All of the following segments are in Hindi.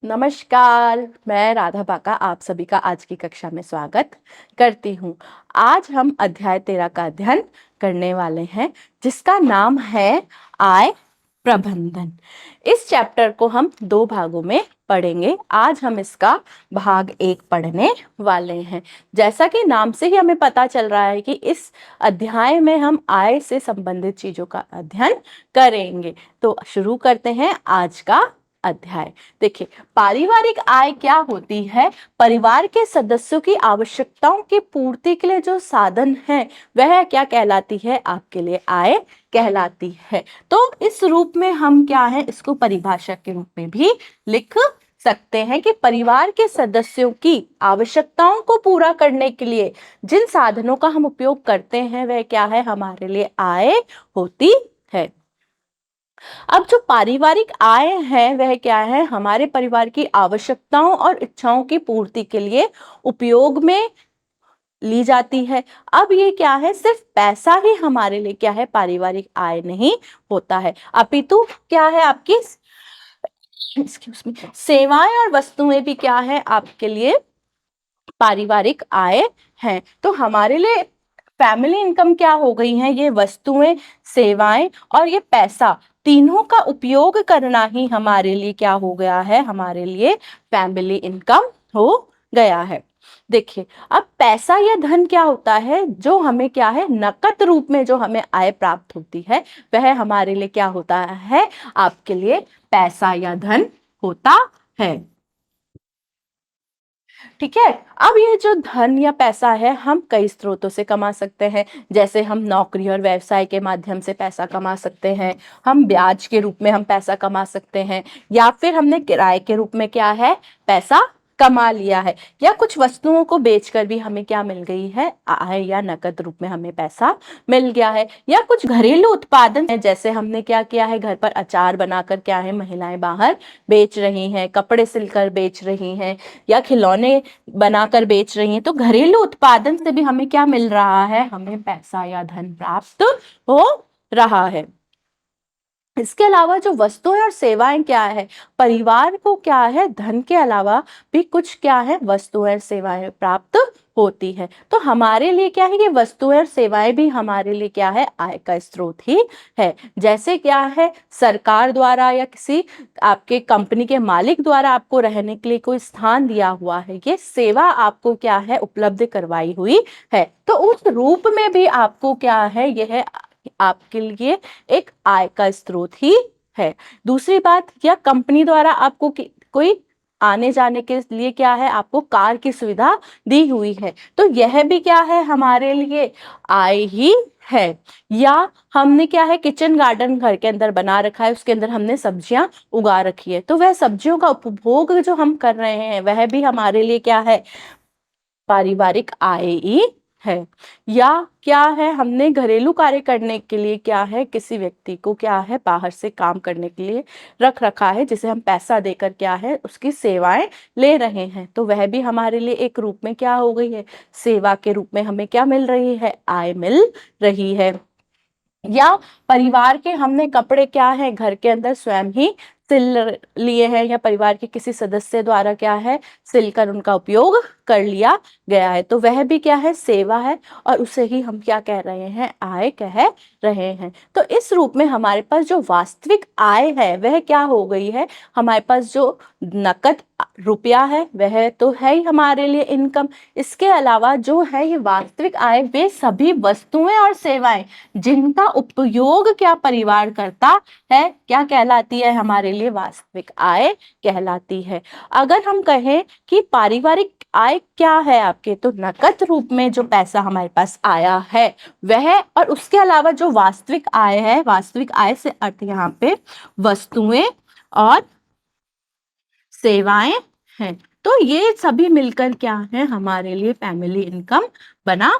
नमस्कार, मैं राधा बाका आप सभी का आज की कक्षा में स्वागत करती हूँ। आज हम अध्याय 13 का अध्ययन करने वाले हैं, जिसका नाम है आय प्रबंधन। इस चैप्टर को हम 2 भागों में पढ़ेंगे। आज हम इसका भाग 1 पढ़ने वाले हैं। जैसा कि नाम से ही हमें पता चल रहा है कि इस अध्याय में हम आय से संबंधित चीजों का अध्ययन करेंगे। तो शुरू करते हैं आज का अध्याय। देखिए, पारिवारिक आय क्या होती है? परिवार के सदस्यों की आवश्यकताओं की पूर्ति के लिए जो साधन है वह क्या कहलाती है? आपके लिए आय कहलाती है। तो इस रूप में हम क्या है, इसको परिभाषा के रूप में भी लिख सकते हैं कि परिवार के सदस्यों की आवश्यकताओं को पूरा करने के लिए जिन साधनों का हम उपयोग करते हैं वह क्या है? हमारे लिए आय होती है। अब जो पारिवारिक आय है वह क्या है? हमारे परिवार की आवश्यकताओं और इच्छाओं की पूर्ति के लिए उपयोग में ली जाती है। अब ये क्या है? सिर्फ पैसा ही हमारे लिए क्या है? पारिवारिक आय नहीं होता है, अपितु क्या है? आपकी सेवाएं और वस्तुएं भी क्या है आपके लिए पारिवारिक आय है। तो हमारे लिए फैमिली इनकम क्या हो गई है? ये वस्तुएं, सेवाएं और ये पैसा, तीनों का उपयोग करना ही हमारे लिए क्या हो गया है? हमारे लिए फैमिली इनकम हो गया है। देखिए, अब पैसा या धन क्या होता है? जो हमें क्या है, नकद रूप में जो हमें आय प्राप्त होती है वह हमारे लिए क्या होता है? आपके लिए पैसा या धन होता है। ठीक है। अब ये जो धन या पैसा है हम कई स्रोतों से कमा सकते हैं। जैसे हम नौकरी और व्यवसाय के माध्यम से पैसा कमा सकते हैं, हम ब्याज के रूप में हम पैसा कमा सकते हैं, या फिर हमने किराए के रूप में क्या है, पैसा कमा लिया है, या कुछ वस्तुओं को बेचकर भी हमें क्या मिल गई है? आय, या नकद रूप में हमें पैसा मिल गया है। या कुछ घरेलू उत्पादन है, जैसे हमने क्या किया है, घर पर अचार बनाकर क्या है महिलाएं बाहर बेच रही हैं, कपड़े सिलकर बेच रही हैं, या खिलौने बनाकर बेच रही हैं। तो घरेलू उत्पादन से भी हमें क्या मिल रहा है? हमें पैसा या धन प्राप्त हो रहा है। इसके अलावा जो वस्तुएं और सेवाएं क्या है, परिवार को क्या है, धन के अलावा भी कुछ क्या है, वस्तुएं और सेवाएं प्राप्त होती है। तो हमारे लिए क्या है, ये वस्तुएं और सेवाएं भी हमारे लिए क्या है, आय का स्रोत ही है। जैसे क्या है, सरकार द्वारा या किसी आपके कंपनी के मालिक द्वारा आपको रहने के लिए कोई स्थान दिया हुआ है, ये सेवा आपको क्या है, उपलब्ध करवाई हुई है। तो उस रूप में भी आपको क्या है, यह आपके लिए एक आय का स्रोत ही है। दूसरी बात, या कंपनी द्वारा आपको कोई आने जाने के लिए क्या है, आपको कार की सुविधा दी हुई है, तो यह भी क्या है, हमारे लिए आय ही है। या हमने क्या है, किचन गार्डन घर के अंदर बना रखा है, उसके अंदर हमने सब्जियां उगा रखी है, तो वह सब्जियों का उपभोग जो हम कर रहे हैं वह भी हमारे लिए क्या है, पारिवारिक आय ही है। या क्या है, हमने घरेलू कार्य करने के लिए क्या है, किसी व्यक्ति को क्या है, बाहर से काम करने के लिए रख रखा है, जिसे हम पैसा देकर क्या है, उसकी सेवाएं ले रहे हैं, तो वह भी हमारे लिए एक रूप में क्या हो गई है, सेवा के रूप में हमें क्या मिल रही है, आय मिल रही है। या परिवार के हमने कपड़े क्या है, घर के अंदर स्वयं ही सिल लिए हैं, या परिवार के किसी सदस्य द्वारा क्या है, सिलकर उनका उपयोग कर लिया गया है, तो वह भी क्या है, सेवा है, और उसे ही हम क्या कह रहे हैं, आय कह रहे हैं। तो इस रूप में हमारे पास जो वास्तविक आय है वह क्या हो गई है, हमारे पास जो नकद रुपया है वह तो है ही हमारे लिए इनकम। इसके अलावा जो है ये वास्तविक आय, वे सभी वस्तुएं और सेवाएं जिनका उपयोग क्या परिवार करता है, क्या कहलाती है, हमारे लिए वास्तविक आय कहलाती है। अगर हम कहें कि पारिवारिक आय क्या है आपके, तो नकद रूप में जो पैसा हमारे पास आया है वह, और उसके अलावा जो वास्तविक आय है, वास्तविक आय से अर्थ यहाँ पे वस्तुएं और सेवाएं हैं। तो ये सभी मिलकर क्या है, हमारे लिए फैमिली इनकम बना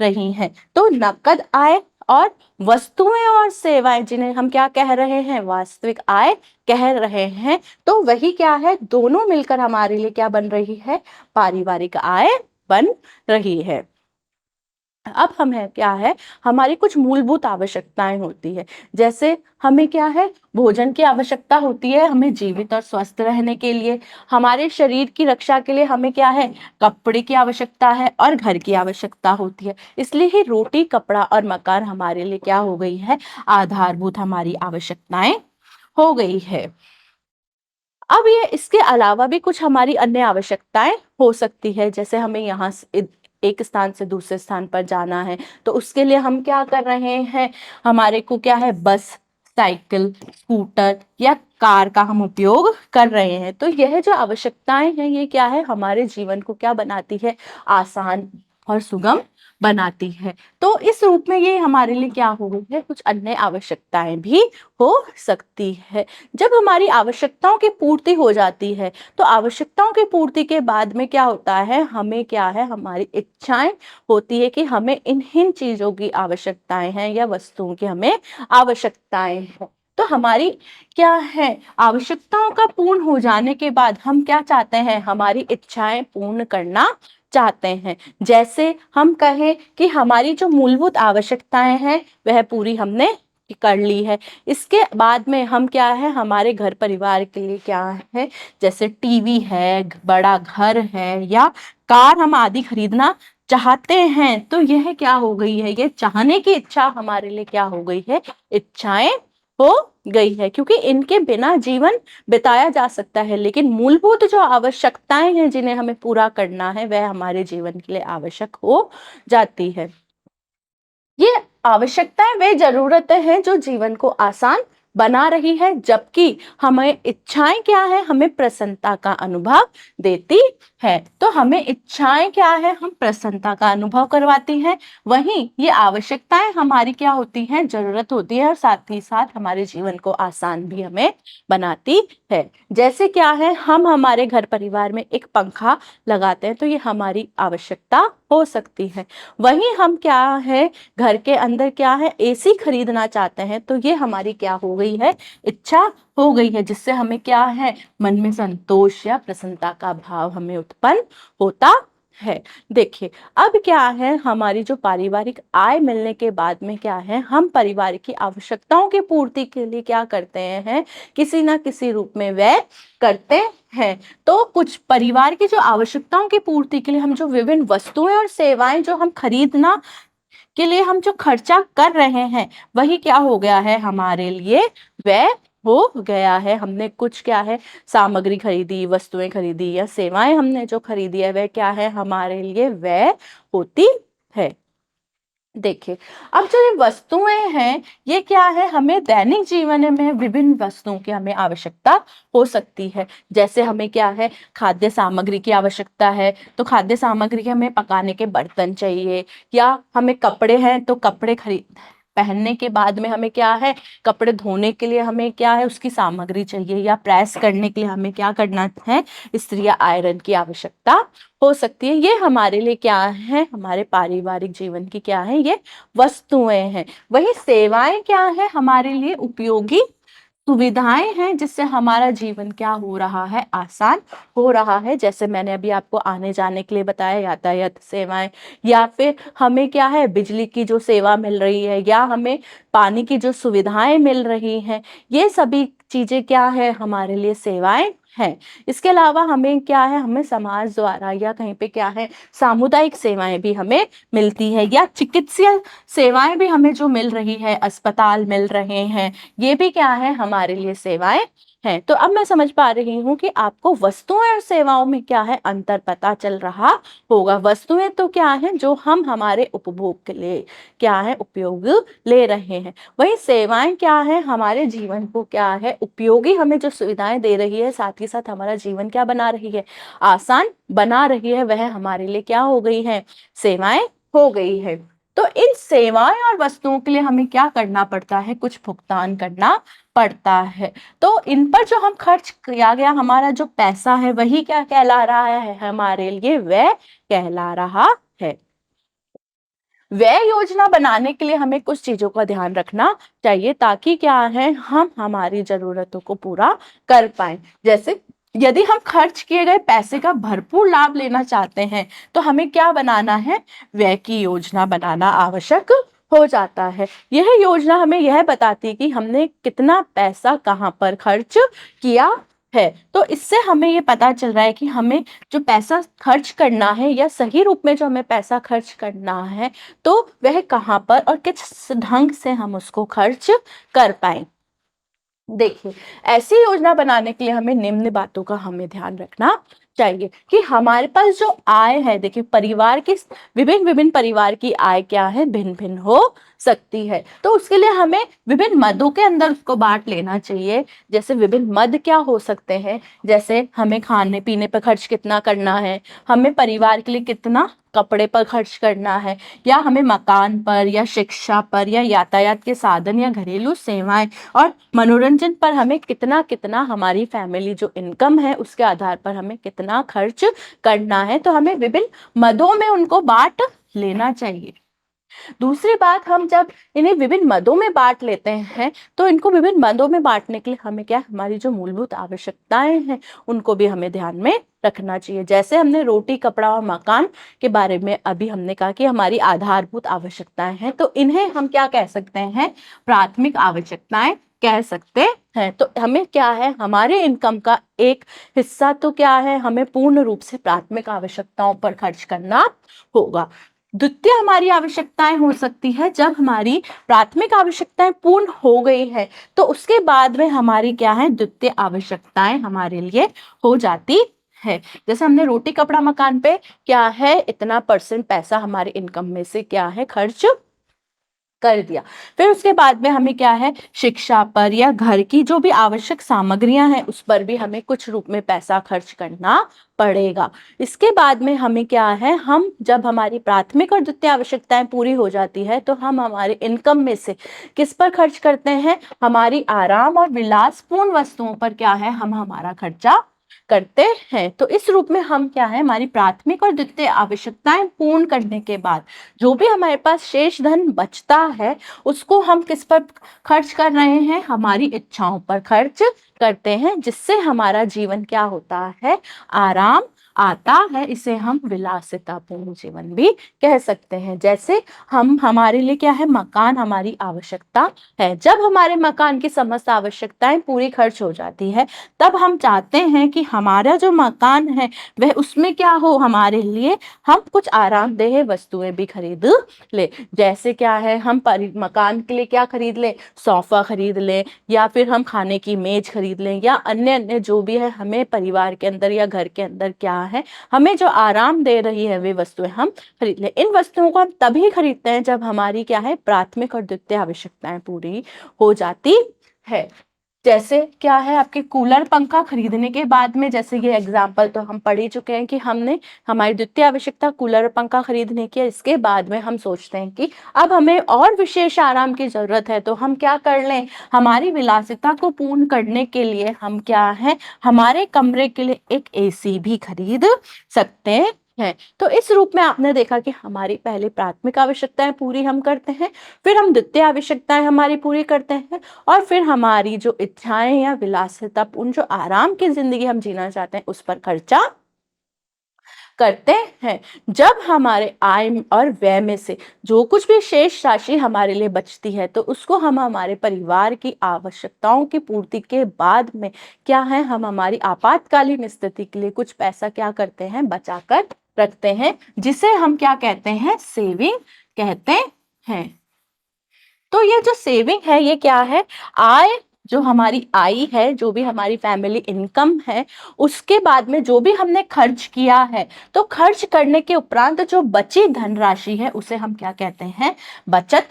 रही हैं। तो नकद आय और वस्तुएं और सेवाएं, जिन्हें हम क्या कह रहे हैं, वास्तविक आय कह रहे हैं, तो वही क्या है, दोनों मिलकर हमारे लिए क्या बन रही है, पारिवारिक आय बन रही है। अब हमें क्या है, हमारी कुछ मूलभूत आवश्यकताएं होती है। जैसे हमें क्या है, भोजन की आवश्यकता होती है हमें जीवित और स्वस्थ रहने के लिए। हमारे शरीर की रक्षा के लिए हमें क्या है, कपड़े की आवश्यकता है और घर की आवश्यकता होती है। इसलिए ही रोटी, कपड़ा और मकान हमारे लिए क्या हो गई है, आधारभूत हमारी आवश्यकताएं हो गई है। अब ये इसके अलावा भी कुछ हमारी अन्य आवश्यकताएं हो सकती है। जैसे हमें यहाँ से एक स्थान से दूसरे स्थान पर जाना है, तो उसके लिए हम क्या कर रहे हैं, हमारे को क्या है, बस, साइकिल, स्कूटर या कार का हम उपयोग कर रहे हैं। तो यह जो आवश्यकताएं हैं, ये क्या है, हमारे जीवन को क्या बनाती है, आसान और सुगम बनाती है। तो इस रूप में ये हमारे लिए क्या हो गई है, कुछ अन्य आवश्यकताएं भी हो सकती है। जब हमारी आवश्यकताओं की पूर्ति हो जाती है, तो आवश्यकताओं की पूर्ति के बाद में क्या होता है, हमें क्या है, हमारी इच्छाएं होती है कि हमें इन चीजों की आवश्यकताएं हैं या वस्तुओं की हमें आवश्यकताएं हैं। तो हमारी क्या है, आवश्यकताओं का पूर्ण हो जाने के बाद हम क्या चाहते हैं, हमारी इच्छाएं पूर्ण करना चाहते हैं। जैसे हम कहें कि हमारी जो मूलभूत आवश्यकताएं हैं वह पूरी हमने कर ली है। इसके बाद में हम क्या है, हमारे घर परिवार के लिए क्या है, जैसे टीवी है, बड़ा घर है या कार हम आदि खरीदना चाहते हैं। तो यह क्या हो गई है, ये चाहने की इच्छा हमारे लिए क्या हो गई है, इच्छाएं हो गई है। क्योंकि इनके बिना जीवन बिताया जा सकता है, लेकिन मूलभूत जो आवश्यकताएं हैं जिन्हें हमें पूरा करना है, वह हमारे जीवन के लिए आवश्यक हो जाती है। ये आवश्यकताएं वे जरूरतें हैं जो जीवन को आसान बना रही है, जबकि हमें इच्छाएं क्या है, हमें प्रसन्नता का अनुभव देती है। तो हमें इच्छाएं क्या है, हम प्रसन्नता का अनुभव करवाती हैं। वहीं ये आवश्यकताएं हमारी क्या होती हैं, जरूरत होती है और साथ ही साथ हमारे जीवन को आसान भी हमें बनाती है। जैसे क्या है, हम हमारे घर परिवार में एक पंखा लगाते हैं, तो ये हमारी आवश्यकता हो सकती है। वहीं हम क्या है, घर के अंदर क्या है, एसी खरीदना चाहते हैं, तो ये हमारी क्या हो गई है, इच्छा हो गई है, जिससे हमें क्या है, मन में संतोष या प्रसन्नता का भाव हमें उत्पन्न होता है। देखिए, अब क्या है, हमारी जो पारिवारिक आय मिलने के बाद में क्या है, हम परिवार की आवश्यकताओं की पूर्ति के लिए क्या करते हैं, किसी ना किसी रूप में व्यय करते हैं। तो कुछ परिवार की जो आवश्यकताओं की पूर्ति के लिए हम जो विभिन्न वस्तुएं और सेवाएं जो हम खरीदना के लिए हम जो खर्चा कर रहे हैं, वही क्या हो गया है, हमारे लिए व्यय हो गया है। हमने कुछ क्या है, सामग्री खरीदी, वस्तुएं खरीदी या सेवाएं हमने जो खरीदी है, वह क्या है, हमारे लिए व्यय होती है। देखिए, अब जो ये वस्तुएं हैं, ये क्या है, हमें दैनिक जीवन में विभिन्न वस्तुओं की हमें आवश्यकता हो सकती है। जैसे हमें क्या है, खाद्य सामग्री की आवश्यकता है, तो खाद्य सामग्री के हमें पकाने के बर्तन चाहिए। या हमें कपड़े हैं, तो कपड़े खरीद पहनने के बाद में हमें क्या है, कपड़े धोने के लिए हमें क्या है, उसकी सामग्री चाहिए। या प्रेस करने के लिए हमें क्या करना है, इस्त्री या आयरन की आवश्यकता हो सकती है। ये हमारे लिए क्या है, हमारे पारिवारिक जीवन की क्या है, ये वस्तुएं हैं। वही सेवाएं क्या है, हमारे लिए उपयोगी सुविधाएं हैं, जिससे हमारा जीवन क्या हो रहा है, आसान हो रहा है। जैसे मैंने अभी आपको आने जाने के लिए बताया, यातायात सेवाएं, या फिर हमें क्या है, बिजली की जो सेवा मिल रही है, या हमें पानी की जो सुविधाएं मिल रही हैं, ये सभी चीजें क्या है, हमारे लिए सेवाएं हैं। इसके अलावा हमें क्या है, हमें समाज द्वारा या कहीं पे क्या है, सामुदायिक सेवाएं भी हमें मिलती है, या चिकित्सीय सेवाएं भी हमें जो मिल रही है, अस्पताल मिल रहे हैं, ये भी क्या है, हमारे लिए सेवाएं हैं। तो अब मैं समझ पा रही हूँ कि आपको वस्तुएं और सेवाओं में क्या है, अंतर पता चल रहा होगा। वस्तुएं तो क्या है, जो हम हमारे उपभोग के लिए क्या है, उपयोग ले रहे हैं। वही सेवाएं क्या है, हमारे जीवन को क्या है, उपयोगी हमें जो सुविधाएं दे रही है, साथ ही साथ हमारा जीवन क्या बना रही है, आसान बना रही है, वह हमारे लिए क्या हो गई है, सेवाएं हो गई है। तो इन सेवाएं और वस्तुओं के लिए हमें क्या करना पड़ता है, कुछ भुगतान करना पड़ता है। तो इन पर जो हम खर्च किया गया हमारा जो पैसा है, वही क्या कहला रहा है, हमारे लिए व्यय कहला रहा है। व्यय योजना बनाने के लिए हमें कुछ चीजों का ध्यान रखना चाहिए, ताकि क्या है, हम हमारी जरूरतों को पूरा कर पाए। जैसे यदि हम खर्च किए गए पैसे का भरपूर लाभ लेना चाहते हैं तो हमें क्या बनाना है, व्यय की योजना बनाना आवश्यक हो जाता है। यह योजना हमें यह बताती है कि हमने कितना पैसा कहाँ पर खर्च किया है। तो इससे हमें ये पता चल रहा है कि हमें जो पैसा खर्च करना है या सही रूप में जो हमें पैसा खर्च करना है तो वह कहाँ पर और किस ढंग से हम उसको खर्च कर पाए। देखिए, ऐसी योजना बनाने के लिए हमें निम्न बातों का हमें ध्यान रखना चाहिए कि हमारे पास जो आय है, देखिए परिवार की विभिन्न विभिन्न परिवार की आय क्या है, भिन्न भिन्न हो सकती है। तो उसके लिए हमें विभिन्न मदों के अंदर उसको बांट लेना चाहिए। जैसे विभिन्न मद क्या हो सकते हैं, जैसे हमें खाने पीने पर खर्च कितना करना है, हमें परिवार के लिए कितना कपड़े पर खर्च करना है, या हमें मकान पर या शिक्षा पर या यातायात के साधन या घरेलू सेवाएं और मनोरंजन पर हमें कितना कितना हमारी फैमिली जो इनकम है उसके आधार पर हमें कितना खर्च करना है। तो हमें विभिन्न मदों में उनको बांट लेना चाहिए। दूसरी बात, हम जब इन्हें विभिन्न मदों में बांट लेते हैं तो इनको विभिन्न मदों में बांटने के लिए हमें क्या, हमारी जो मूलभूत आवश्यकताएं हैं उनको भी हमें ध्यान में रखना चाहिए। जैसे हमने रोटी कपड़ा और मकान के बारे में अभी हमने कहा कि हमारी आधारभूत आवश्यकताएं हैं, तो इन्हें हम क्या कह सकते हैं, प्राथमिक आवश्यकताएं कह सकते हैं। तो हमें क्या है, हमारे इनकम का एक हिस्सा तो क्या है, हमें पूर्ण रूप से प्राथमिक आवश्यकताओं पर खर्च करना होगा। द्वितीय हमारी आवश्यकताएं हो सकती है जब हमारी प्राथमिक आवश्यकताएं पूर्ण हो गई है तो उसके बाद में हमारी क्या है, द्वितीय आवश्यकताएं हमारे लिए हो जाती है। जैसे हमने रोटी कपड़ा मकान पे क्या है, इतना % पैसा हमारे इनकम में से क्या है, खर्च कर दिया। फिर उसके बाद में हमें क्या है, शिक्षा पर या घर की जो भी आवश्यक सामग्रियां हैं उस पर भी हमें कुछ रूप में पैसा खर्च करना पड़ेगा। इसके बाद में हमें क्या है, हम जब हमारी प्राथमिक और द्वितीय आवश्यकताएं पूरी हो जाती है तो हम हमारे इनकम में से किस पर खर्च करते हैं, हमारी आराम और विलासपूर्ण वस्तुओं पर क्या है, हम हमारा खर्चा करते हैं। तो इस रूप में हम क्या है, हमारी प्राथमिक और द्वितीय आवश्यकताएं पूर्ण करने के बाद जो भी हमारे पास शेष धन बचता है उसको हम किस पर खर्च कर रहे हैं, हमारी इच्छाओं पर खर्च करते हैं, जिससे हमारा जीवन क्या होता है, आराम आता है। इसे हम विलासितापूर्ण जीवन भी कह सकते हैं। जैसे हम, हमारे लिए क्या है, मकान हमारी आवश्यकता है। जब हमारे मकान की समस्त आवश्यकताएं पूरी खर्च हो जाती है तब हम चाहते हैं कि हमारा जो मकान है वह उसमें क्या हो, हमारे लिए हम कुछ आरामदेह वस्तुएं भी खरीद ले। जैसे क्या है, हम मकान के लिए क्या खरीद लें, सोफा खरीद लें, या फिर हम खाने की मेज खरीद लें, या अन्य अन्य जो भी है हमें परिवार के अंदर या घर के अंदर क्या है, हमें जो आराम दे रही है वे वस्तुएं हम खरीद लें। इन वस्तुओं को हम तभी खरीदते हैं जब हमारी क्या है, प्राथमिक और द्वितीय आवश्यकताएं पूरी हो जाती है। जैसे क्या है, आपके कूलर पंखा खरीदने के बाद में, जैसे ये एग्जाम्पल तो हम पढ़ ही चुके हैं कि हमने हमारी द्वितीय आवश्यकता कूलर पंखा खरीदने की, इसके बाद में हम सोचते हैं कि अब हमें और विशेष आराम की जरूरत है तो हम क्या कर लें, हमारी विलासिता को पूर्ण करने के लिए हम क्या है, हमारे कमरे के लिए एक AC भी खरीद सकते हैं। तो इस रूप में आपने देखा कि हमारी पहले प्राथमिक आवश्यकताएं पूरी हम करते हैं, फिर हम द्वितीय आवश्यकताएं हमारी पूरी करते हैं, और फिर हमारी जो इच्छाएं या विलासितापूर्ण जो आराम की जिंदगी हम जीना चाहते हैं उस पर खर्चा करते हैं। जब हमारे आय और व्यय में से जो कुछ भी शेष राशि हमारे लिए बचती है तो उसको हम हमारे परिवार की आवश्यकताओं की पूर्ति के बाद में क्या है, हम हमारी आपातकालीन स्थिति के लिए कुछ पैसा क्या करते हैं, बचाकर रखते हैं, जिसे हम क्या कहते हैं, सेविंग कहते हैं। तो ये जो सेविंग है ये क्या है, आय, जो हमारी आय है, जो भी हमारी फैमिली इनकम है उसके बाद में जो भी हमने खर्च किया है, तो खर्च करने के उपरांत जो बची धनराशि है उसे हम क्या कहते हैं, बचत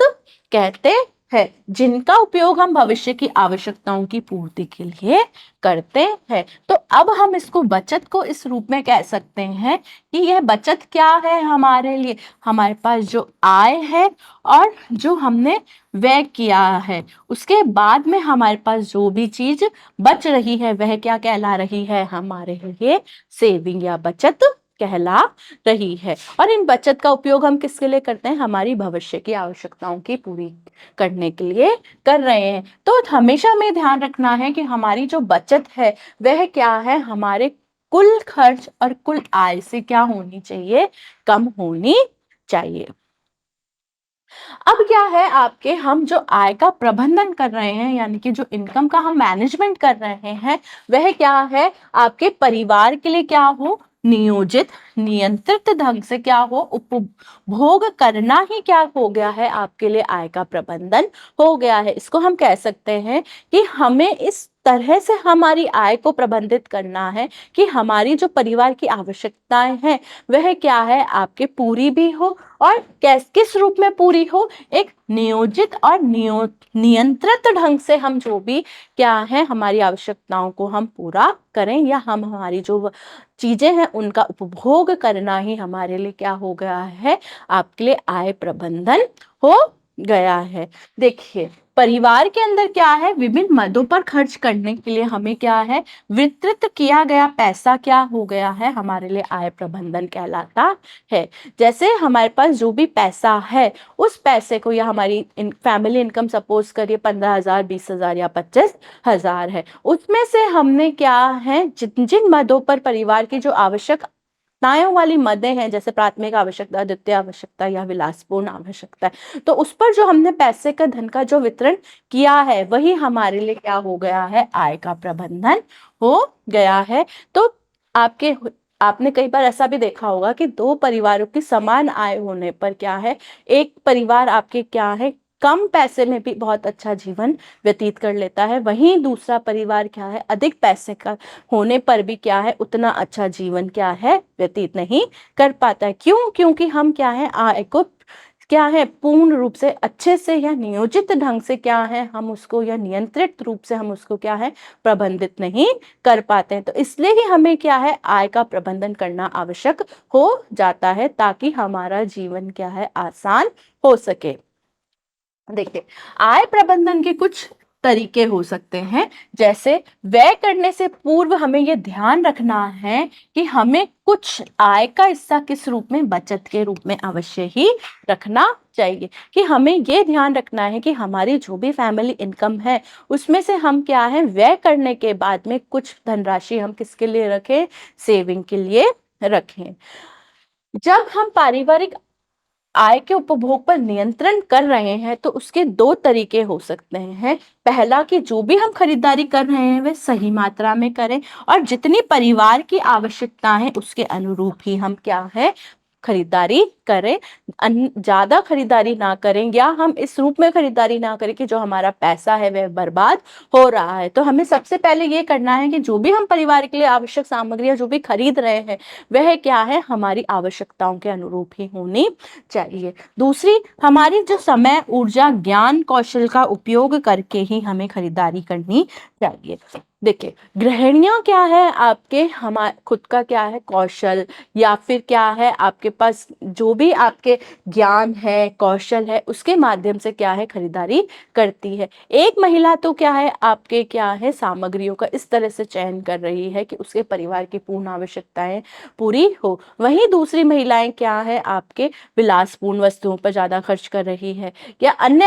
कहते हैं, जिनका उपयोग हम भविष्य की आवश्यकताओं की पूर्ति के लिए करते हैं। तो अब हम इसको, बचत को इस रूप में कह सकते हैं कि यह बचत क्या है, हमारे लिए हमारे पास जो आय है और जो हमने व्यय किया है उसके बाद में हमारे पास जो भी चीज बच रही है वह क्या कहला रही है, हमारे लिए सेविंग या बचत कहला रही है। और इन बचत का उपयोग हम किसके लिए करते हैं? हमारी भविष्य की आवश्यकताओं की पूरी करने के लिए कर रहे हैं। तो हमेशा हमें ध्यान रखना है कि हमारी जो बचत है वह क्या है, हमारे कुल खर्च और कुल आय से क्या होनी चाहिए? कम होनी चाहिए। अब क्या है आपके, हम जो आय का प्रबंधन कर रहे हैं यानी कि जो इनकम का हम मैनेजमेंट कर रहे हैं वह क्या है, आपके परिवार के लिए क्या हो, नियोजित नियंत्रित ढंग से क्या हो, उपभोग करना ही क्या हो गया है आपके लिए आय का प्रबंधन हो गया है। इसको हम कह सकते हैं कि हमें इस तरह से हमारी आय को प्रबंधित करना है कि हमारी जो परिवार की आवश्यकताएं हैं वह क्या है आपके पूरी भी हो, और किस रूप में पूरी हो, एक नियोजित और नियंत्रित ढंग से हम जो भी क्या है हमारी आवश्यकताओं को हम पूरा करें, या हम हमारी जो चीजें हैं उनका उपभोग करना ही हमारे लिए क्या हो गया है, आपके लिए आय प्रबंधन हो गया है। देखिए परिवार के अंदर क्या है, विभिन्न मदों पर खर्च करने के लिए हमें क्या है, वितरित किया गया पैसा क्या हो गया है, हमारे लिए आय प्रबंधन कहलाता है। जैसे हमारे पास जो भी पैसा है उस पैसे को, या हमारी फैमिली इनकम सपोज करिए 15,000, 20,000 या 25,000 है, उसमें से हमने क्या है, जिन जिन मदों पर परिवार की जो आवश्यकताएं वाली मदें हैं, जैसे प्राथमिक आवश्यकता, द्वितीय आवश्यकता या विलासपूर्ण आवश्यकता है, तो उस पर जो हमने पैसे का धन का जो वितरण किया है वही हमारे लिए क्या हो गया है, आय का प्रबंधन हो गया है। तो आपने कई बार ऐसा भी देखा होगा कि दो परिवारों की समान आय होने पर क्या है, एक परिवार आपके क्या है कम पैसे में भी बहुत अच्छा जीवन व्यतीत कर लेता है, वहीं दूसरा परिवार क्या है अधिक पैसे का होने पर भी क्या है उतना अच्छा जीवन क्या है व्यतीत नहीं कर पाता है। क्यों? क्योंकि हम क्या है आय को क्या है पूर्ण रूप से अच्छे से या नियोजित ढंग से क्या है हम उसको, या नियंत्रित रूप से हम उसको क्या है प्रबंधित नहीं कर पाते हैं। तो इसलिए ही हमें क्या है आय का प्रबंधन करना आवश्यक हो जाता है, ताकि हमारा जीवन क्या है आसान हो सके। देखिए आय प्रबंधन के कुछ तरीके हो सकते हैं, जैसे व्यय करने से पूर्व हमें यह ध्यान रखना है कि हमें कुछ आय का हिस्सा किस रूप में, बचत के रूप में अवश्य ही रखना चाहिए। कि हमें यह ध्यान रखना है कि हमारी जो भी फैमिली इनकम है उसमें से हम क्या है व्यय करने के बाद में कुछ धनराशि हम किसके लिए रखें, सेविंग के लिए रखें। जब हम पारिवारिक आय के उपभोग पर नियंत्रण कर रहे हैं तो उसके दो तरीके हो सकते हैं। पहला कि जो भी हम खरीदारी कर रहे हैं वह सही मात्रा में करें, और जितनी परिवार की आवश्यकता है उसके अनुरूप ही हम क्या है खरीदारी करें, ज्यादा खरीदारी ना करें, या हम इस रूप में खरीदारी ना करें कि जो हमारा पैसा है वह बर्बाद हो रहा है। तो हमें सबसे पहले ये करना है कि जो भी हम परिवार के लिए आवश्यक सामग्रियां जो भी खरीद रहे हैं वह क्या है हमारी आवश्यकताओं के अनुरूप ही होनी चाहिए। दूसरी, हमारी जो समय, ऊर्जा, ज्ञान, कौशल का उपयोग करके ही हमें खरीदारी करनी चाहिए। देखिए गृहिणियां क्या है आपके, हमारे खुद का क्या है कौशल, या फिर क्या है आपके पास जो भी आपके ज्ञान है, कौशल है, उसके माध्यम से क्या है खरीदारी करती है। एक महिला तो क्या है आपके क्या है सामग्रियों का इस तरह से चयन कर रही है कि उसके परिवार की पूर्ण आवश्यकताएं पूरी हो, वहीं दूसरी महिलाएं क्या है आपके विलासपूर्ण वस्तुओं पर ज्यादा खर्च कर रही है, या अन्य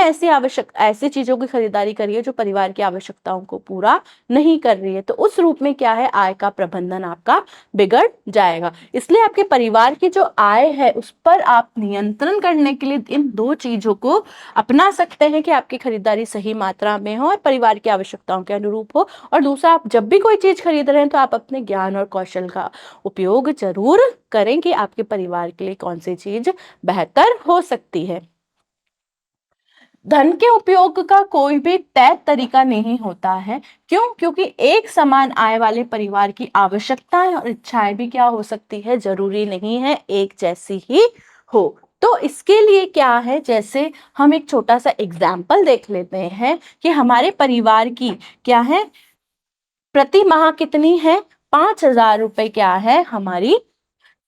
ऐसी चीजों की खरीदारी कर रही है जो परिवार की आवश्यकताओं को पूरा नहीं कर रही है। तो उस रूप में क्या है आय का प्रबंधन आपका बिगड़ जाएगा। इसलिए आपके परिवार की जो आय है उस पर आप नियंत्रण करने के लिए इन दो चीजों को अपना सकते हैं कि आपकी खरीदारी सही मात्रा में हो और परिवार की आवश्यकताओं के अनुरूप हो। और दूसरा, आप जब भी कोई चीज खरीद रहे हैं तो आप अपने ज्ञान और कौशल का उपयोग जरूर करें कि आपके परिवार के लिए कौन सी चीज बेहतर हो सकती है। धन के उपयोग का कोई भी तय तरीका नहीं होता है। क्यों? क्योंकि एक समान आय वाले परिवार की आवश्यकताएं और इच्छाएं भी क्या हो सकती है, जरूरी नहीं है एक जैसी ही हो। तो इसके लिए क्या है, जैसे हम एक छोटा सा एग्जाम्पल देख लेते हैं कि हमारे परिवार की क्या है प्रति माह कितनी है, 5,000 रुपए क्या है हमारी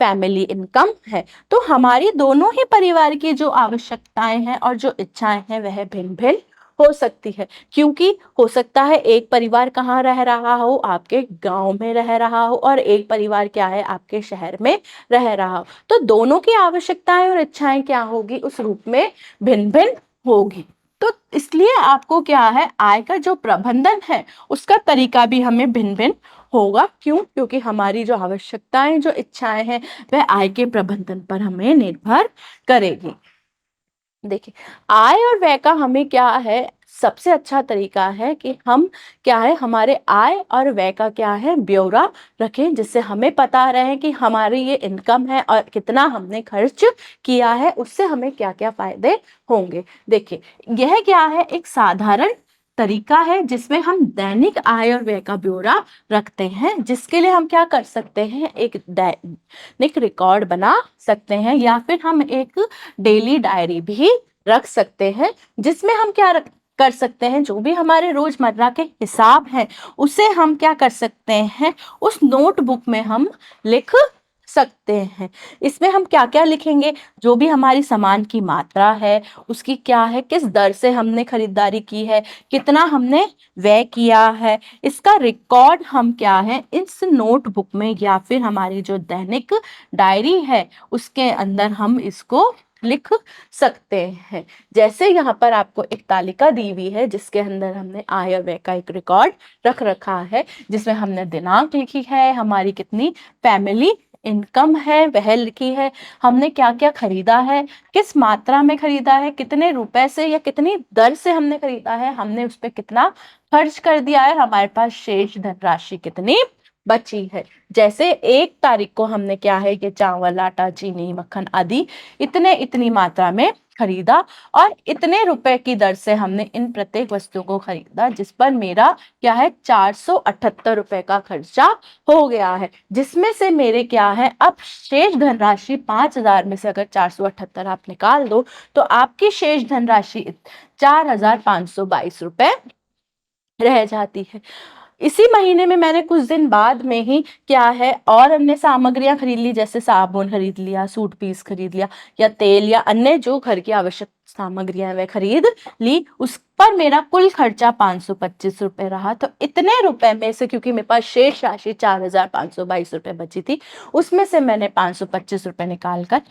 फैमिली इनकम है। तो हमारी दोनों ही परिवार की जो आवश्यकताएं हैं और जो इच्छाएं हैं वह भिन्न भिन्न हो सकती है, क्योंकि हो सकता है एक परिवार कहाँ रह रहा हो, आपके गांव में रह रहा हो, और एक परिवार क्या है आपके शहर में रह रहा हो। तो दोनों की आवश्यकताएं और इच्छाएं क्या होगी, उस रूप में भिन्न भिन्न होगी। तो इसलिए आपको क्या है, आय का जो प्रबंधन है उसका तरीका भी हमें भिन्न भिन्न होगा। क्यों? क्योंकि हमारी जो आवश्यकताएं, जो इच्छाएं हैं, वह आय के प्रबंधन पर हमें निर्भर करेगी। देखिए, आय और व्यय का हमें क्या है, सबसे अच्छा तरीका है कि हम क्या है, हमारे आय और व्यय का क्या है ब्यौरा रखें, जिससे हमें पता रहे कि हमारी ये इनकम है और कितना हमने खर्च किया है, उससे हमें क्या क्या फायदे होंगे। देखिए, यह क्या है, एक साधारण तरीका है जिसमें हम दैनिक आय और व्यय का ब्यौरा रखते हैं, जिसके लिए हम क्या कर सकते हैं, एक दैनिक रिकॉर्ड बना सकते हैं, या फिर हम एक डेली डायरी भी रख सकते हैं, जिसमें हम क्या कर सकते हैं, जो भी हमारे रोजमर्रा के हिसाब हैं उसे हम क्या कर सकते हैं, उस नोटबुक में हम लिख सकते हैं। इसमें हम क्या क्या लिखेंगे, जो भी हमारी सामान की मात्रा है, उसकी क्या है, किस दर से हमने खरीदारी की है, कितना हमने व्यय किया है, इसका रिकॉर्ड हम क्या है इस नोटबुक में या फिर हमारी जो दैनिक डायरी है उसके अंदर हम इसको लिख सकते हैं। जैसे यहाँ पर आपको एक तालिका दी हुई है जिसके अंदर हमने आय और व्यय का एक रिकॉर्ड रख रखा है, जिसमें हमने दिनांक लिखी है, हमारी कितनी फैमिली इनकम है वह लिखी है, हमने क्या क्या खरीदा है, किस मात्रा में खरीदा है, कितने रुपए से या कितनी दर से हमने खरीदा है, हमने उस पर कितना खर्च कर दिया है, हमारे पास शेष धनराशि कितनी बची है। जैसे 1 तारीख को हमने क्या है, ये चावल, आटा, चीनी, मक्खन आदि इतनी मात्रा में खरीदा और इतने रुपए की दर से हमने इन प्रत्येक वस्तुओं को खरीदा, जिस पर मेरा क्या है 478 रुपए का खर्चा हो गया है, जिसमें से मेरे क्या है अब शेष धनराशि 5,000 में से अगर 478 आप निकाल दो तो आपकी शेष धनराशि 4,522 रुपए रह जाती है। इसी महीने में मैंने कुछ दिन बाद में ही क्या है और अन्य सामग्रियां खरीद ली, जैसे साबुन खरीद लिया, सूट पीस खरीद लिया, या तेल या अन्य जो घर की आवश्यक सामग्रियां वह खरीद ली, उस पर मेरा कुल खर्चा 525 रुपए रहा। तो इतने रुपए में से, क्योंकि मेरे पास शेष राशि 4,522 रुपए बची थी, उसमें से मैंने 525 रुपए निकाल कर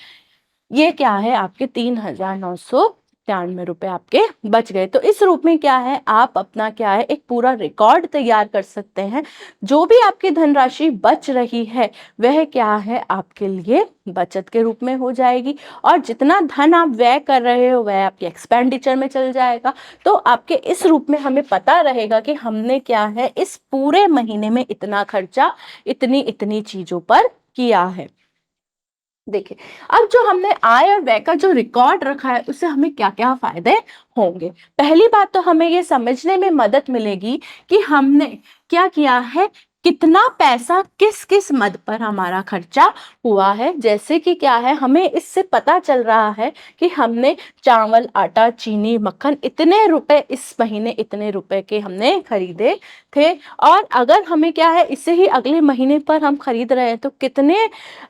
ये क्या है आपके 3,993 रुपए आपके बच गए। तो इस रूप में क्या है, आप अपना क्या है एक पूरा रिकॉर्ड तैयार कर सकते हैं। जो भी आपकी धनराशि बच रही है वह क्या है आपके लिए बचत के रूप में हो जाएगी, और जितना धन आप व्यय कर रहे हो वह आपके एक्सपेंडिचर में चल जाएगा। तो आपके इस रूप में हमें पता रहेगा कि हमने क्या है इस पूरे महीने में इतना खर्चा इतनी चीजों पर किया है। देखिए, अब जो हमने आय और व्यय का जो रिकॉर्ड रखा है उससे हमें क्या क्या फायदे होंगे। पहली बात तो हमें ये समझने में मदद मिलेगी कि हमने क्या किया है, कितना पैसा किस किस मद पर हमारा खर्चा हुआ है। जैसे कि क्या है, हमें इससे पता चल रहा है कि हमने चावल, आटा, चीनी, मक्खन इतने रुपए इस महीने इतने रुपए के हमने खरीदे थे, और अगर हमें क्या है इसे ही अगले महीने पर हम खरीद रहे हैं तो कितने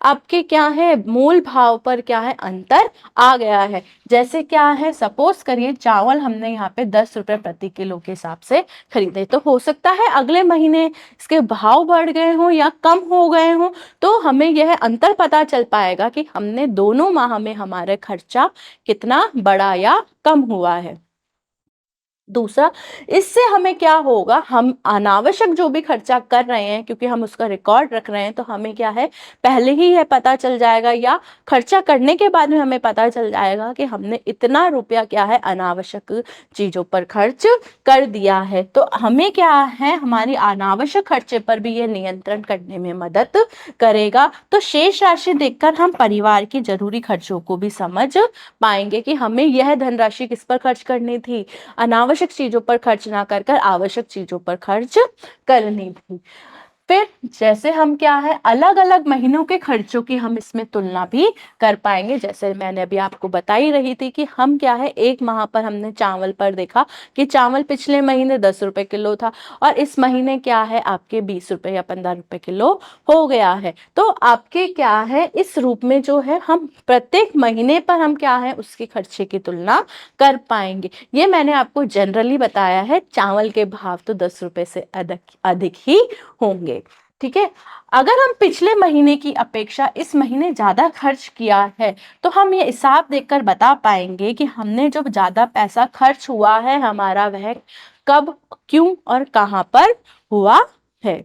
आपके क्या है मूल भाव पर क्या है अंतर आ गया है। जैसे क्या है, सपोज करिए चावल हमने यहाँ पे 10 रुपए प्रति किलो के हिसाब से खरीदे, तो हो सकता है अगले महीने इसके भाव बढ़ गए हों या कम हो गए हों, तो हमें यह अंतर पता चल पाएगा कि हमने दोनों माह में हमारा खर्चा कितना बढ़ा या कम हुआ है। दूसरा, इससे हमें क्या होगा, हम अनावश्यक जो भी खर्चा कर रहे हैं, क्योंकि हम उसका रिकॉर्ड रख रहे हैं, तो हमें क्या है पहले ही यह पता चल जाएगा, या खर्चा करने के बाद में हमें पता चल जाएगा कि हमने इतना रुपया क्या है अनावश्यक चीजों पर खर्च कर दिया है। तो हमें क्या है हमारी अनावश्यक खर्चे पर भी यह नियंत्रण करने में मदद करेगा। तो शेष राशि देखकर हम परिवार की जरूरी खर्चों को भी समझ पाएंगे कि हमें यह धनराशि किस पर खर्च करनी थी, अनावश्यक चीजों पर खर्च ना कर आवश्यक चीजों पर खर्च करनी थी। फिर जैसे हम क्या है अलग अलग महीनों के खर्चों की हम इसमें तुलना भी कर पाएंगे। जैसे मैंने अभी आपको बता ही रही थी कि हम क्या है एक माह पर हमने चावल पर देखा कि चावल पिछले महीने 10 रुपए किलो था और इस महीने क्या है आपके 20 रुपए या 15 रुपए किलो हो गया है। तो आपके क्या है इस रूप में जो है हम प्रत्येक महीने पर हम क्या है उसके खर्चे की तुलना कर पाएंगे। ये मैंने आपको जनरली बताया है, चावल के भाव तो 10 रुपए से अधिक अधिक ही होंगे। ठीक है, अगर हम पिछले महीने की अपेक्षा इस महीने ज्यादा खर्च किया है तो हम ये हिसाब देखकर बता पाएंगे कि हमने जो ज्यादा पैसा खर्च हुआ है हमारा वह कब, क्यों और कहां पर हुआ है।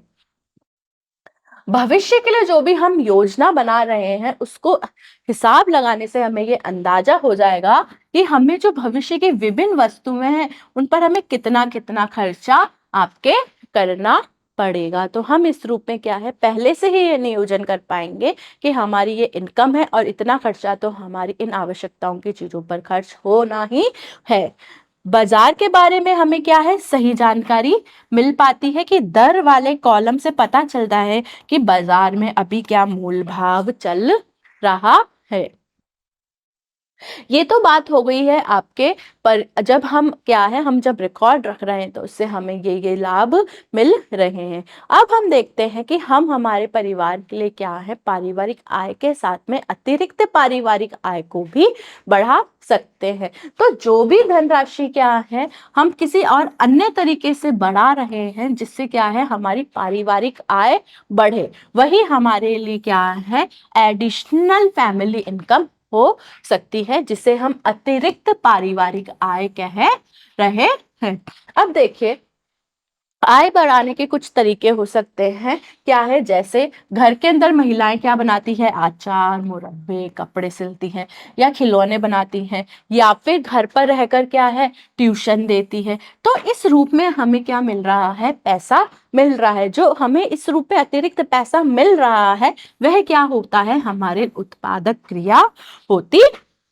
भविष्य के लिए जो भी हम योजना बना रहे हैं उसको हिसाब लगाने से हमें ये अंदाजा हो जाएगा कि हमें जो भविष्य की विभिन्न वस्तुएं हैं उन पर हमें कितना कितना खर्चा आपके करना पड़ेगा। तो हम इस रूप में क्या है पहले से ही ये नियोजन कर पाएंगे कि हमारी ये इनकम है और इतना खर्चा तो हमारी इन आवश्यकताओं की चीजों पर खर्च होना ही है। बाजार के बारे में हमें क्या है सही जानकारी मिल पाती है कि दर वाले कॉलम से पता चलता है कि बाजार में अभी क्या मूल भाव चल रहा है। ये तो बात हो गई है आपके, पर जब हम क्या है हम जब रिकॉर्ड रख रहे हैं तो उससे हमें ये लाभ मिल रहे हैं। अब हम देखते हैं कि हम हमारे परिवार के लिए क्या है पारिवारिक आय के साथ में अतिरिक्त पारिवारिक आय को भी बढ़ा सकते हैं। तो जो भी धनराशि क्या है हम किसी और अन्य तरीके से बढ़ा रहे हैं जिससे क्या है हमारी पारिवारिक आय बढ़े, वही हमारे लिए क्या है एडिशनल फैमिली इनकम हो सकती है, जिसे हम अतिरिक्त पारिवारिक आय कह रहे हैं। अब देखिए आय बढ़ाने के कुछ तरीके हो सकते हैं क्या है, जैसे घर के अंदर महिलाएं क्या बनाती है अचार मुरब्बे कपड़े सिलती हैं या खिलौने बनाती हैं या फिर घर पर रहकर क्या है ट्यूशन देती है। तो इस रूप में हमें क्या मिल रहा है पैसा मिल रहा है, जो हमें इस रूप में अतिरिक्त पैसा मिल रहा है वह क्या होता है हमारे उत्पादक क्रिया होती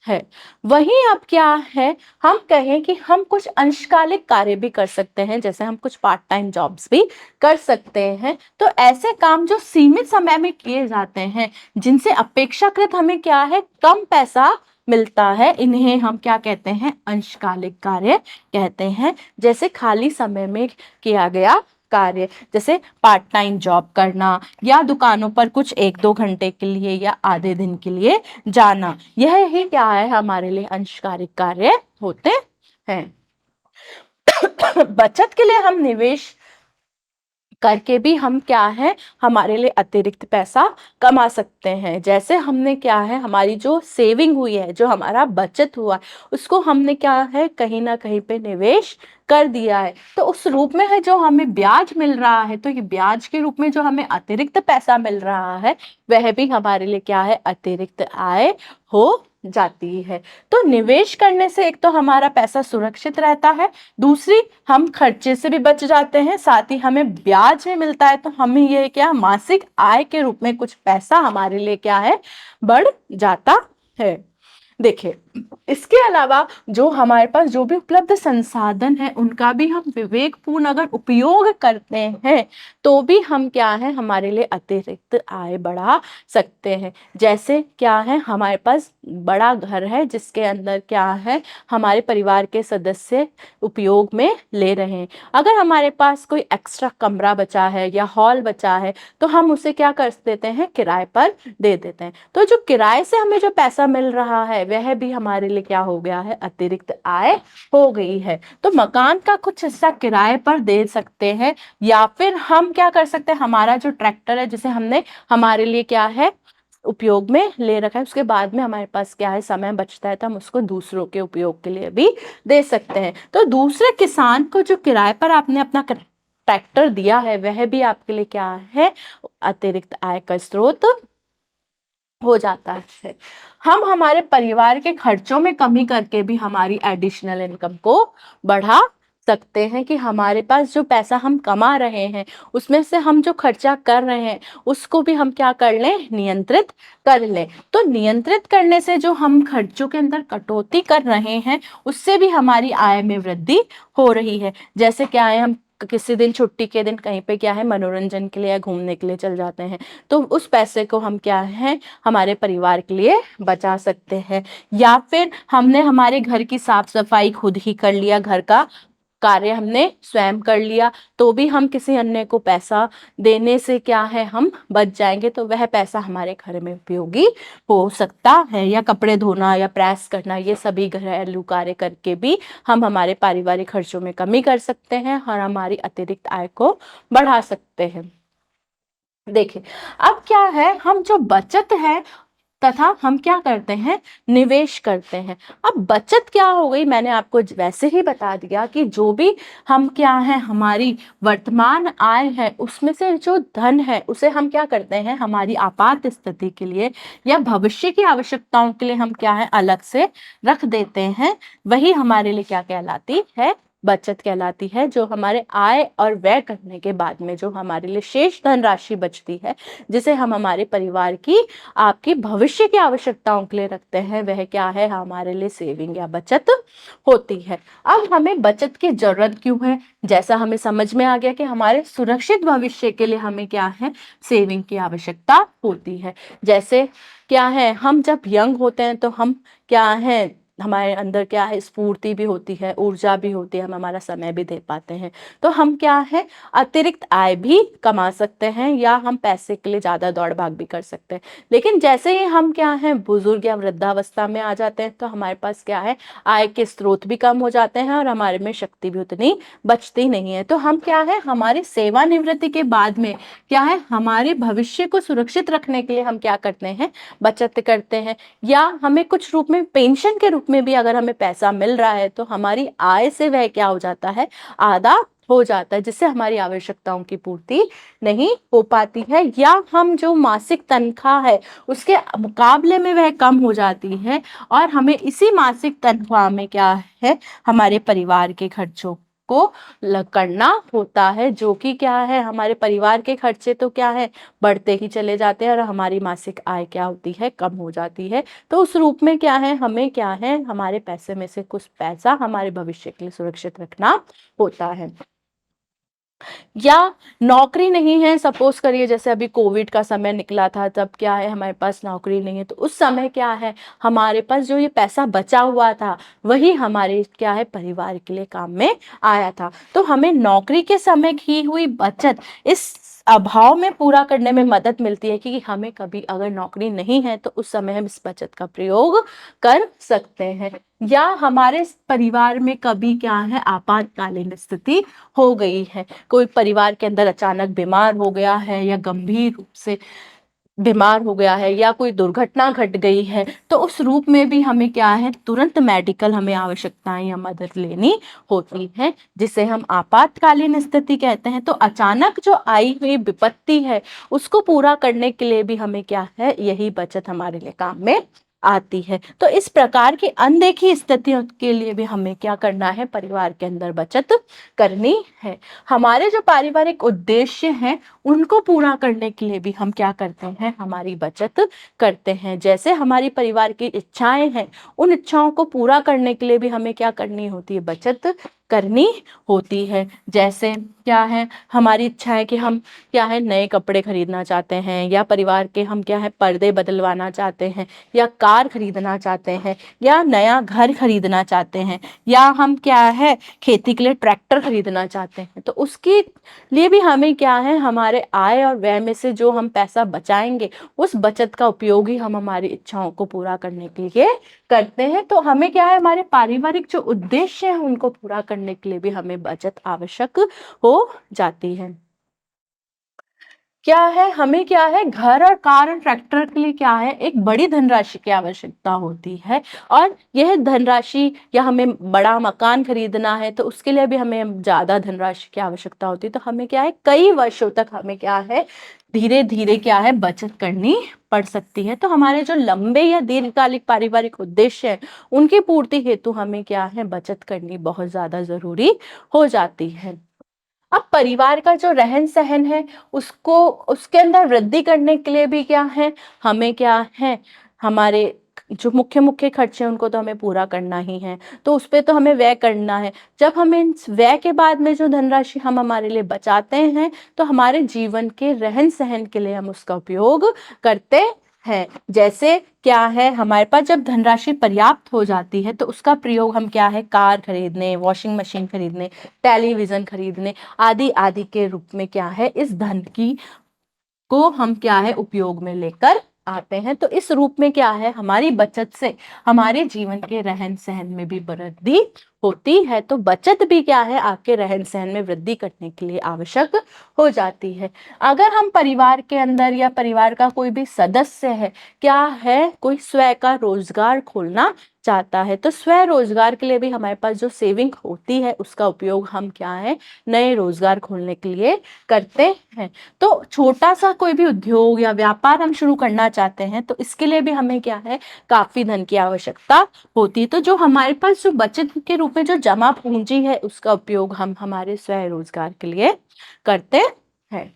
है। वहीं अब क्या है हम कहें कि हम कुछ अंशकालिक कार्य भी कर सकते हैं, जैसे हम कुछ पार्ट टाइम जॉब्स भी कर सकते हैं। तो ऐसे काम जो सीमित समय में किए जाते हैं जिनसे अपेक्षाकृत हमें क्या है कम पैसा मिलता है, इन्हें हम क्या कहते हैं अंशकालिक कार्य कहते हैं। जैसे खाली समय में किया गया कार्य, जैसे पार्ट टाइम जॉब करना या दुकानों पर कुछ 1-2 घंटे के लिए या आधे दिन के लिए जाना, यह ही क्या है हमारे लिए अंशकालिक कार्य होते हैं। बचत के लिए हम निवेश करके भी हम क्या है हमारे लिए अतिरिक्त पैसा कमा सकते हैं। जैसे हमने क्या है हमारी जो सेविंग हुई है जो हमारा बचत हुआ है उसको हमने क्या है कहीं ना कहीं पे निवेश कर दिया है, तो उस रूप में है जो हमें ब्याज मिल रहा है, तो ये ब्याज के रूप में जो हमें अतिरिक्त पैसा मिल रहा है वह भी हमारे लिए क्या है अतिरिक्त आय हो जाती है। तो निवेश करने से एक तो हमारा पैसा सुरक्षित रहता है, दूसरी हम खर्चे से भी बच जाते हैं, साथ ही हमें ब्याज भी मिलता है, तो हमें ये क्या मासिक आय के रूप में कुछ पैसा हमारे लिए क्या है बढ़ जाता है। देखिए इसके अलावा जो हमारे पास जो भी उपलब्ध संसाधन है उनका भी हम विवेकपूर्ण अगर उपयोग करते हैं तो भी हम क्या है हमारे लिए अतिरिक्त आय बढ़ा सकते हैं। जैसे क्या है हमारे पास बड़ा घर है जिसके अंदर क्या है हमारे परिवार के सदस्य उपयोग में ले रहे हैं, अगर हमारे पास कोई एक्स्ट्रा कमरा बचा है या हॉल बचा है तो हम उसे क्या कर देते हैं किराए पर दे देते हैं। तो जो किराए से हमें जो पैसा मिल रहा है वह भी हमारे लिए क्या हो गया है अतिरिक्त आय हो गई है। तो मकान का कुछ हिस्सा किराए पर दे सकते हैं, या फिर हम क्या कर सकते हैं हमारा जो ट्रैक्टर है जिसे हमने हमारे लिए क्या है उपयोग में ले रखा है उसके बाद में हमारे पास क्या है समय बचता है तो हम उसको दूसरों के उपयोग के लिए भी दे सकते हैं। तो दूसरे किसान को जो किराए पर आपने अपना ट्रैक्टर दिया है वह भी आपके लिए क्या है अतिरिक्त आय का स्रोत हो जाता है। हम हमारे परिवार के खर्चों में कमी करके भी हमारी एडिशनल इनकम को बढ़ा सकते हैं कि हमारे पास जो पैसा हम कमा रहे हैं उसमें से हम जो खर्चा कर रहे हैं उसको भी हम क्या कर लें नियंत्रित कर लें। तो नियंत्रित करने से जो हम खर्चों के अंदर कटौती कर रहे हैं उससे भी हमारी आय में वृद्धि हो रही है। जैसे क्या है हम किसी दिन छुट्टी के दिन कहीं पे क्या है मनोरंजन के लिए या घूमने के लिए चल जाते हैं, तो उस पैसे को हम क्या है हमारे परिवार के लिए बचा सकते हैं। या फिर हमने हमारे घर की साफ सफाई खुद ही कर लिया, घर का कार्य हमने स्वयं कर लिया, तो भी हम किसी अन्य को पैसा देने से क्या है हम बच जाएंगे, तो वह पैसा हमारे घर में उपयोगी हो सकता है। या कपड़े धोना या प्रेस करना, ये सभी घरेलू कार्य करके भी हम हमारे पारिवारिक खर्चों में कमी कर सकते हैं और हमारी अतिरिक्त आय को बढ़ा सकते हैं। देखिए, अब क्या है, हम जो बचत है तथा हम क्या करते हैं, निवेश करते हैं। अब बचत क्या हो गई, मैंने आपको वैसे ही बता दिया कि जो भी हम क्या है हमारी वर्तमान आय है उसमें से जो धन है उसे हम क्या करते हैं हमारी आपात स्थिति के लिए या भविष्य की आवश्यकताओं के लिए हम क्या है अलग से रख देते हैं। वही हमारे लिए क्या कहलाती है, बचत कहलाती है। जो हमारे आय और व्यय करने के बाद में जो हमारे लिए शेष धनराशि बचती है, जिसे हम हमारे परिवार की आपकी भविष्य की आवश्यकताओं के लिए रखते हैं, वह क्या है हमारे लिए सेविंग या बचत होती है। अब हमें बचत की जरूरत क्यों है, जैसा हमें समझ में आ गया कि हमारे सुरक्षित भविष्य के लिए हमें क्या है सेविंग की आवश्यकता होती है। जैसे क्या है, हम जब यंग होते हैं तो हम क्या है हमारे अंदर क्या है स्फूर्ति भी होती है, ऊर्जा भी होती है, हम हमारा समय भी दे पाते हैं, तो हम क्या है अतिरिक्त आय भी कमा सकते हैं या हम पैसे के लिए ज्यादा दौड़ भाग भी कर सकते हैं। लेकिन जैसे ही हम क्या है बुजुर्ग या वृद्धावस्था में आ जाते हैं, तो हमारे पास क्या है आय के स्रोत भी कम हो जाते हैं और हमारे में शक्ति भी उतनी बचती नहीं है। तो हम क्या है हमारी सेवानिवृत्ति के बाद में क्या है हमारे भविष्य को सुरक्षित रखने के लिए हम क्या करते हैं, बचत करते हैं। या हमें कुछ रूप में पेंशन के रूप में भी अगर हमें पैसा मिल रहा है, तो हमारी आय से वह क्या हो जाता है आधा हो जाता है, जिससे हमारी आवश्यकताओं की पूर्ति नहीं हो पाती है, या हम जो मासिक तनख्वाह है उसके मुकाबले में वह कम हो जाती है और हमें इसी मासिक तनख्वाह में क्या है हमारे परिवार के खर्चों को करना होता है, जो कि क्या है हमारे परिवार के खर्चे तो क्या है बढ़ते ही चले जाते हैं और हमारी मासिक आय क्या होती है कम हो जाती है। तो उस रूप में क्या है हमें क्या है हमारे पैसे में से कुछ पैसा हमारे भविष्य के लिए सुरक्षित रखना होता है। या नौकरी नहीं है, सपोज करिए जैसे अभी कोविड का समय निकला था, तब क्या है हमारे पास नौकरी नहीं है, तो उस समय क्या है हमारे पास जो ये पैसा बचा हुआ था वही हमारे क्या है परिवार के लिए काम में आया था। तो हमें नौकरी के समय की हुई बचत इस अभाव में पूरा करने में मदद मिलती है कि हमें कभी अगर नौकरी नहीं है तो उस समय हम इस बचत का प्रयोग कर सकते हैं। या हमारे परिवार में कभी क्या है आपातकालीन स्थिति हो गई है, कोई परिवार के अंदर अचानक बीमार हो गया है या गंभीर रूप से बीमार हो गया है या कोई दुर्घटना घट गई है, तो उस रूप में भी हमें क्या है तुरंत मेडिकल हमें आवश्यकताएं या मदद लेनी होती है, जिसे हम आपातकालीन स्थिति कहते हैं। तो अचानक जो आई हुई विपत्ति है उसको पूरा करने के लिए भी हमें क्या है यही बचत हमारे लिए काम में आती है। तो इस प्रकार की अनदेखी स्थितियों के लिए भी हमें क्या करना है परिवार के अंदर बचत करनी है। हमारे जो पारिवारिक उद्देश्य हैं उनको पूरा करने के लिए भी हम क्या करते हैं हमारी बचत करते हैं। जैसे हमारी परिवार की इच्छाएं हैं, उन इच्छाओं को पूरा करने के लिए भी हमें क्या करनी होती है बचत करनी होती है। जैसे क्या है हमारी इच्छा है कि हम क्या है नए कपड़े खरीदना चाहते हैं, या परिवार के हम क्या है पर्दे बदलवाना चाहते हैं, या कार खरीदना चाहते हैं, या नया घर खरीदना चाहते हैं, या हम क्या है खेती के लिए ट्रैक्टर खरीदना चाहते हैं, तो उसके लिए भी हमें क्या है हमारे आय और व्यय में से जो हम पैसा बचाएंगे उस बचत का उपयोग ही हम हमारी इच्छाओं को पूरा करने के लिए करते हैं। तो हमें क्या है हमारे पारिवारिक जो उद्देश्य हैं उनको पूरा करने के लिए भी हमें बचत आवश्यक हो जाती है। क्या है हमें क्या है घर और कार और ट्रैक्टर के लिए क्या है एक बड़ी धनराशि की आवश्यकता होती है, और यह धनराशि या हमें बड़ा मकान खरीदना है तो उसके लिए भी हमें ज्यादा धनराशि की आवश्यकता होती है। तो हमें क्या है कई वर्षों तक हमें क्या है धीरे धीरे क्या है बचत करनी पड़ सकती है। तो हमारे जो लंबे या दीर्घकालिक पारिवारिक उद्देश्य है उनकी पूर्ति हेतु हमें क्या है बचत करनी बहुत ज्यादा जरूरी हो जाती है। अब परिवार का जो रहन सहन है उसको उसके अंदर वृद्धि करने के लिए भी क्या है हमें क्या है हमारे जो मुख्य मुख्य खर्चे हैं उनको तो हमें पूरा करना ही है, तो उस पे तो हमें व्यय करना है। जब हम इन व्यय के बाद में जो धनराशि हम हमारे लिए बचाते हैं, तो हमारे जीवन के रहन सहन के लिए हम उसका उपयोग करते हैं। जैसे क्या है, हमारे पास जब धनराशि पर्याप्त हो जाती है तो उसका प्रयोग हम क्या है, कार खरीदने, वॉशिंग मशीन खरीदने, टेलीविजन खरीदने आदि आदि के रूप में क्या है, इस धन की को हम क्या है उपयोग में लेकर आते हैं। तो इस रूप में क्या है, हमारी बचत से हमारे जीवन के रहन सहन में भी वृद्धि होती है। तो बचत भी क्या है, आपके रहन सहन में वृद्धि करने के लिए आवश्यक हो जाती है। अगर हम परिवार के अंदर या परिवार का कोई भी सदस्य है, क्या है, कोई स्वयं का रोजगार खोलना चाहता है, तो स्व रोजगार के लिए भी हमारे पास जो सेविंग होती है उसका उपयोग हम क्या है, नए रोजगार खोलने के लिए करते हैं। तो छोटा सा कोई भी उद्योग या व्यापार हम शुरू करना चाहते हैं, तो इसके लिए भी हमें क्या है, काफी धन की आवश्यकता होती है। तो जो हमारे पास जो बचत के रूप में जो जमा पूंजी है, उसका उपयोग हम हमारे स्वयं रोजगार के लिए करते हैं।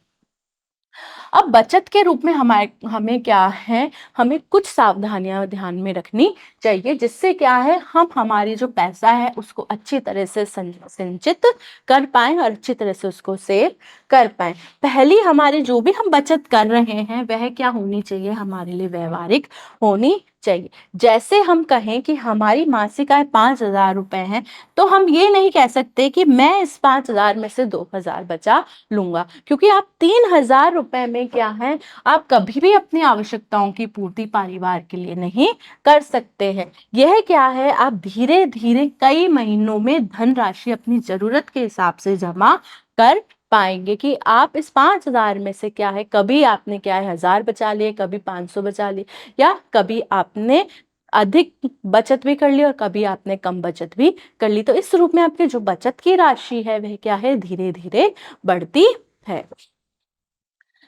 अब बचत के रूप में हमें क्या है, हमें कुछ सावधानियां ध्यान में रखनी चाहिए, जिससे क्या है, हम हमारी जो पैसा है उसको अच्छी तरह से संचित कर पाए और अच्छी तरह से उसको सेव कर पाए। पहली हमारी जो भी हम बचत कर रहे हैं वह क्या होनी चाहिए, हमारे लिए व्यवहारिक होनी चाहिए। जैसे हम कहें कि हमारी मासिक आय 5,000 रुपए है, तो हम ये नहीं कह सकते कि मैं इस 5,000 में से 2,000 बचा लूंगा, क्योंकि आप 3,000 रुपए में क्या है, आप कभी भी अपनी आवश्यकताओं की पूर्ति परिवार के लिए नहीं कर सकते हैं। यह क्या है, आप धीरे धीरे कई महीनों में धनराशि अपनी जरूरत के हिसाब से जमा कर पाएंगे कि आप इस 5,000 में से क्या है, कभी आपने क्या है 1,000 बचा लिए, कभी 500 बचा लिए, या कभी आपने अधिक बचत भी कर ली और कभी आपने कम बचत भी कर ली। तो इस रूप में आपकी जो बचत की राशि है वह क्या है, धीरे धीरे बढ़ती है।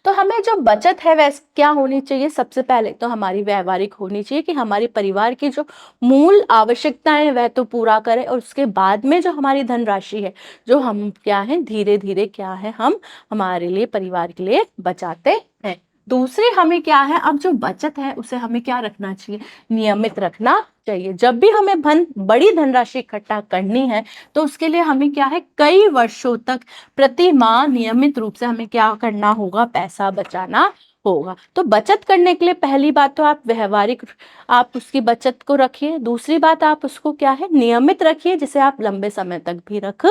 तो हमें जो बचत है वह क्या होनी चाहिए, सबसे पहले तो हमारी व्यवहारिक होनी चाहिए कि हमारे परिवार की जो मूल आवश्यकताएं वह तो पूरा करें, और उसके बाद में जो हमारी धनराशि है, जो हम क्या है धीरे धीरे क्या है, हम हमारे लिए परिवार के लिए बचाते हैं। दूसरी हमें क्या है, अब जो बचत है उसे हमें क्या रखना चाहिए, नियमित रखना चाहिए। जब भी हमें बड़ी धनराशि इकट्ठा करनी है, तो उसके लिए हमें क्या है, कई वर्षों तक प्रति माह नियमित रूप से हमें क्या करना होगा, पैसा बचाना होगा। तो बचत करने के लिए पहली बात तो आप व्यवहारिक आप उसकी बचत को रखिए। दूसरी बात, आप उसको क्या है, नियमित रखिए, जिसे आप लंबे समय तक भी रख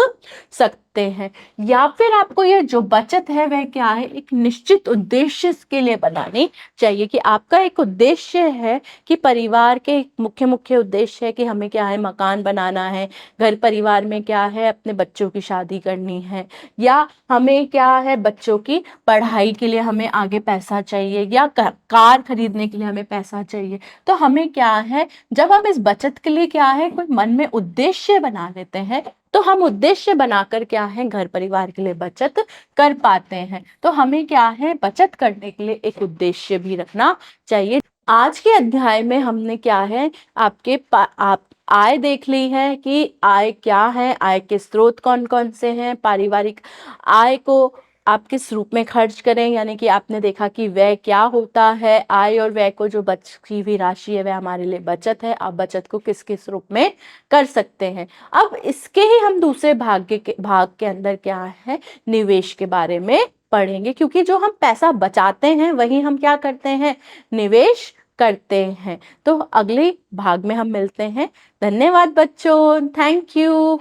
सकते हैं। या फिर आपको ये जो बचत है वह क्या है, एक निश्चित उद्देश्य के लिए बनानी चाहिए, कि आपका एक उद्देश्य है कि परिवार के मुख्य मुख्य उद्देश्य है कि हमें क्या है, मकान बनाना है, घर परिवार में क्या है, अपने बच्चों की शादी करनी है, या हमें क्या है, बच्चों की पढ़ाई के लिए हमें आगे पैसा चाहिए, या कार खरीदने के लिए हमें पैसा चाहिए। तो हमें क्या है, जब हम इस बचत के लिए क्या है, कोई मन में उद्देश्य बना लेते हैं, तो हम उद्देश्य बनाकर क्या है, घर परिवार के लिए बचत कर पाते हैं। तो हमें क्या है, बचत करने के लिए एक उद्देश्य भी रखना चाहिए। आज के अध्याय में हमने क्या है, आप आय देख ली है कि आय क्या है, आय के स्रोत कौन कौन से हैं, पारिवारिक आय को आप किस रूप में खर्च करें, यानी कि आपने देखा कि व्यय क्या होता है, आय और व्यय को जो बची हुई राशि है वह हमारे लिए बचत है। आप बचत को किस किस रूप में कर सकते हैं। अब इसके ही हम दूसरे भाग के अंदर क्या है, निवेश के बारे में पढ़ेंगे, क्योंकि जो हम पैसा बचाते हैं वही हम क्या करते हैं, निवेश करते हैं। तो अगले भाग में हम मिलते हैं। धन्यवाद बच्चों, थैंक यू।